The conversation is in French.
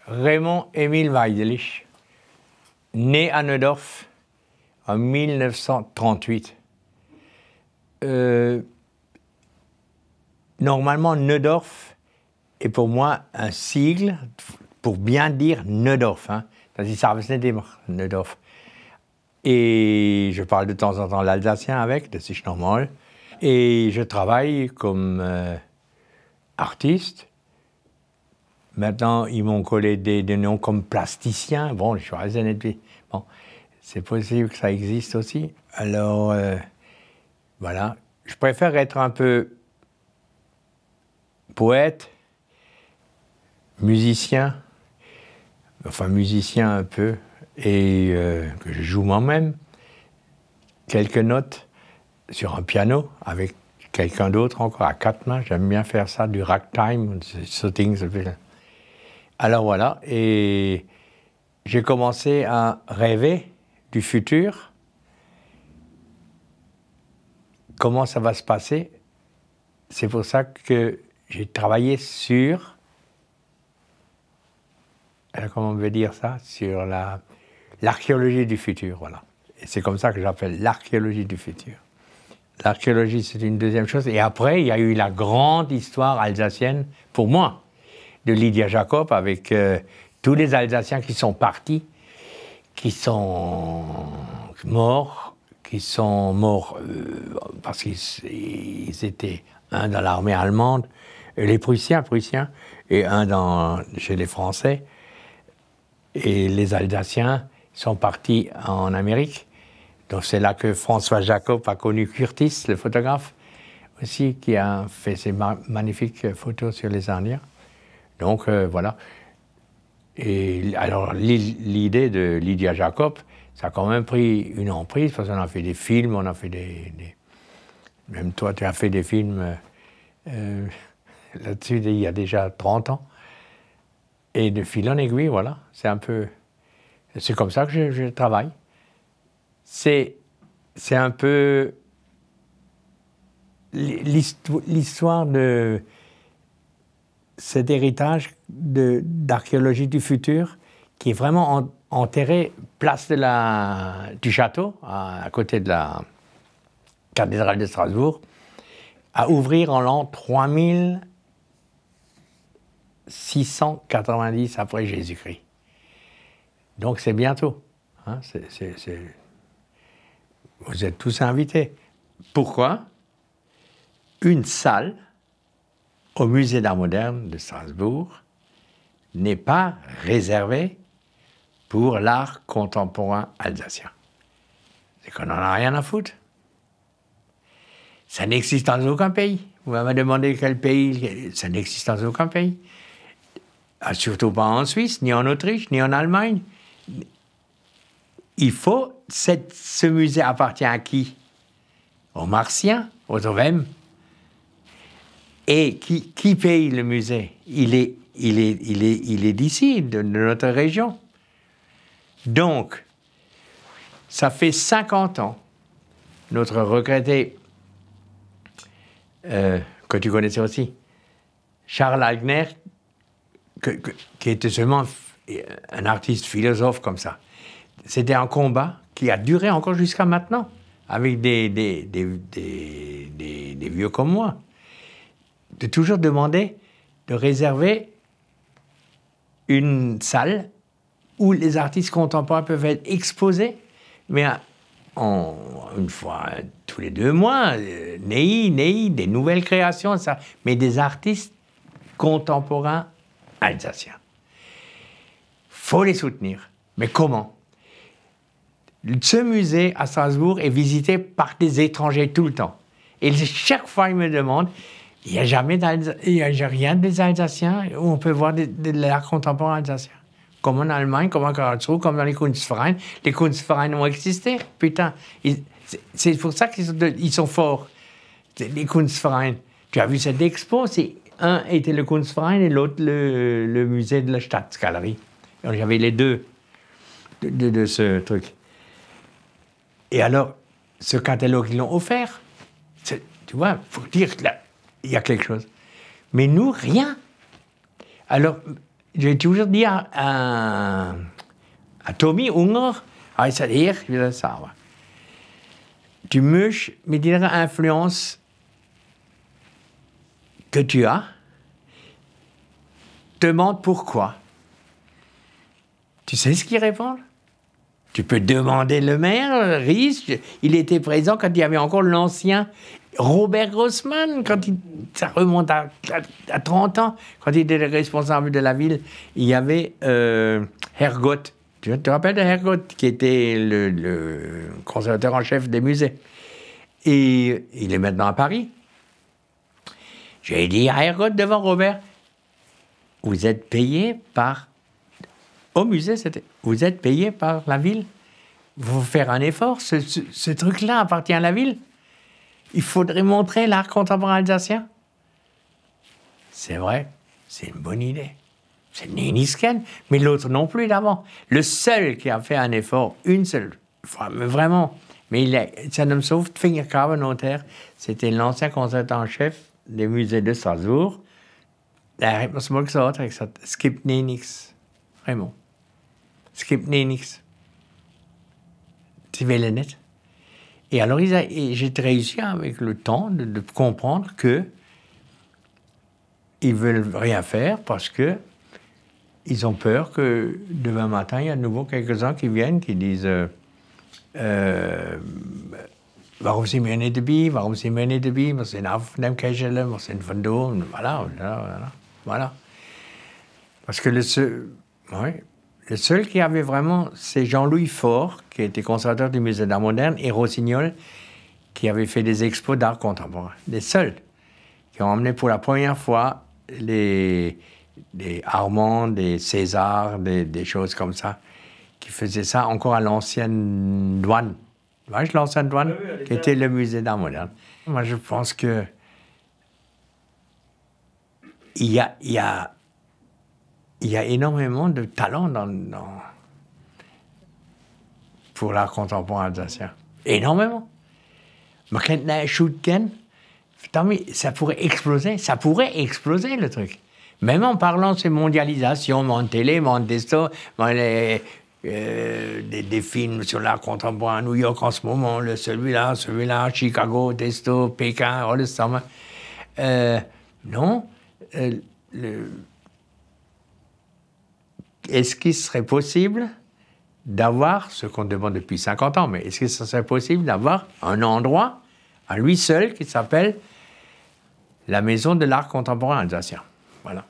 Raymond Émile Weidlich, né à Neudorf en 1938. Normalement, Neudorf est pour moi un sigle pour bien dire Neudorf. Hein. Das ist Arbeitsnehmer, Neudorf. Et je parle de temps en temps l'alsacien avec, das ist normal. Et je travaille comme artiste. Maintenant, ils m'ont collé des noms comme plasticien. Bon, je suis bon, c'est possible que ça existe aussi. Alors, voilà. Je préfère être un peu poète, musicien, enfin musicien un peu, et que je joue moi-même quelques notes sur un piano avec quelqu'un d'autre encore à quatre mains. J'aime bien faire ça, du ragtime, shooting. Alors voilà, et j'ai commencé à rêver du futur. Comment ça va se passer? C'est pour ça que j'ai travaillé sur, comment on veut dire ça, sur l'archéologie du futur, voilà. Et c'est comme ça que j'appelle l'archéologie du futur. L'archéologie, c'est une deuxième chose. Et après, il y a eu la grande histoire alsacienne, pour moi, de Lydia Jacob, avec tous les Alsaciens qui sont partis, qui sont morts parce qu'ils étaient un dans l'armée allemande, les Prussiens, et un chez les Français. Et les Alsaciens sont partis en Amérique. Donc c'est là que François Jacob a connu Curtis, le photographe, aussi, qui a fait ces magnifiques photos sur les Indiens. Donc voilà. Et alors l'idée de Lydia Jacob, ça a quand même pris une emprise, parce qu'on a fait des films, on a fait même toi, tu as fait des films là-dessus il y a déjà 30 ans. Et de fil en aiguille, voilà, c'est comme ça que je travaille. C'est un peu l'histoire de cet héritage d'archéologie du futur qui est vraiment enterré place du château, à côté de la cathédrale de Strasbourg, à ouvrir en l'an 3690 après Jésus-Christ. Donc c'est bientôt. Hein, Vous êtes tous invités. Pourquoi? Une salle au Musée d'Art moderne de Strasbourg n'est pas réservée pour l'art contemporain alsacien. C'est qu'on n'en a rien à foutre. Ça n'existe dans aucun pays. Vous m'avez demandé quel pays, ça n'existe dans aucun pays. Surtout pas en Suisse, ni en Autriche, ni en Allemagne. Ce musée appartient à qui? Aux Martiens, aux OVM. Et qui paye le musée? Il est d'ici, de notre région. Donc, ça fait 50 ans, notre regretté, que tu connaissais aussi, Charles Aigner, qui était seulement un artiste philosophe comme ça. C'était un combat qui a duré encore jusqu'à maintenant, avec des vieux comme moi. De toujours demander de réserver une salle où les artistes contemporains peuvent être exposés, mais une fois tous les 2 mois, des nouvelles créations, ça, mais des artistes contemporains alsaciens. Faut les soutenir. Mais comment? Ce musée à Strasbourg est visité par des étrangers tout le temps. Et chaque fois, ils me demandent, il n'y a rien des Alsaciens où on peut voir de l'art contemporain alsacien. Comme en Allemagne, comme en Karlsruhe, comme dans les Kunstvereine. Les Kunstvereine ont existé, putain. C'est pour ça qu'ils sont forts, les Kunstvereine. Tu as vu cette expo, un était le Kunstverein et l'autre le musée de la Staatsgalerie. J'avais les deux de ce truc. Et alors, ce catalogue, ils l'ont offert. Tu vois, il faut dire qu'il y a quelque chose. Mais nous, rien. Alors, J'ai toujours dit à Tommy Unger, hij zei, hier, je wil samen. Tu musst mit ihrer influence que tu as, demande pourquoi. Tu sais ce qu'ils répondent? Tu peux demander le maire, Ries, il était présent quand il y avait encore l'ancien Robert Grossman, ça remonte à 30 ans, quand il était le responsable de la ville, il y avait Hergot. Tu te rappelles de Hergot, qui était le conservateur en chef des musées. Et il est maintenant à Paris. J'ai dit à Hergot devant Robert, vous êtes payé par... Au musée, vous êtes payé par la ville. Vous faire un effort, ce truc-là appartient à la ville. Il faudrait montrer l'art contemporain alsacien. C'est vrai, c'est une bonne idée. C'est Nénisken, mais l'autre non plus d'avant. Le seul qui a fait un effort, une seule fois, mais vraiment, ça ne me sauve Fingergraven-Notaire, c'était l'ancien conservateur en chef des musées de Strasbourg. Daar heeft me smoke gezegd, ik zei, skip nee niks. Vraiment. Skip nee niks. Tu veux net. Et alors, j'ai réussi avec le temps de comprendre que ils veulent rien faire parce que ils ont peur que demain matin, il y a de nouveau quelques-uns qui viennent, qui disent waarom zien we niet erbij, waarom zien we niet erbij, we zijn af van Keizer, we zijn van doen, voilà. Parce que le seul qui avait vraiment, c'est Jean-Louis Faure, qui était conservateur du musée d'art moderne, et Rossignol, qui avait fait des expos d'art contemporain. Les seuls qui ont emmené pour la première fois des Armand, des César, des choses comme ça, qui faisaient ça encore à l'ancienne douane. Tu vois, l'ancienne douane, oui, qui était le musée d'art moderne. Moi, je pense que il y a énormément de talent pour l'art contemporain alsacien. Énormément. Ça pourrait exploser. Ça pourrait exploser, le truc. Même en parlant de ces mondialisations, mon télé, mon desto, des films sur l'art contemporain à New York en ce moment, celui-là, Chicago, Desto, Pékin, all this summer. Non. Est-ce qu'il serait possible d'avoir, ce qu'on demande depuis 50 ans, mais est-ce que ce serait possible d'avoir un endroit à lui seul qui s'appelle la Maison de l'art contemporain alsacien? Voilà.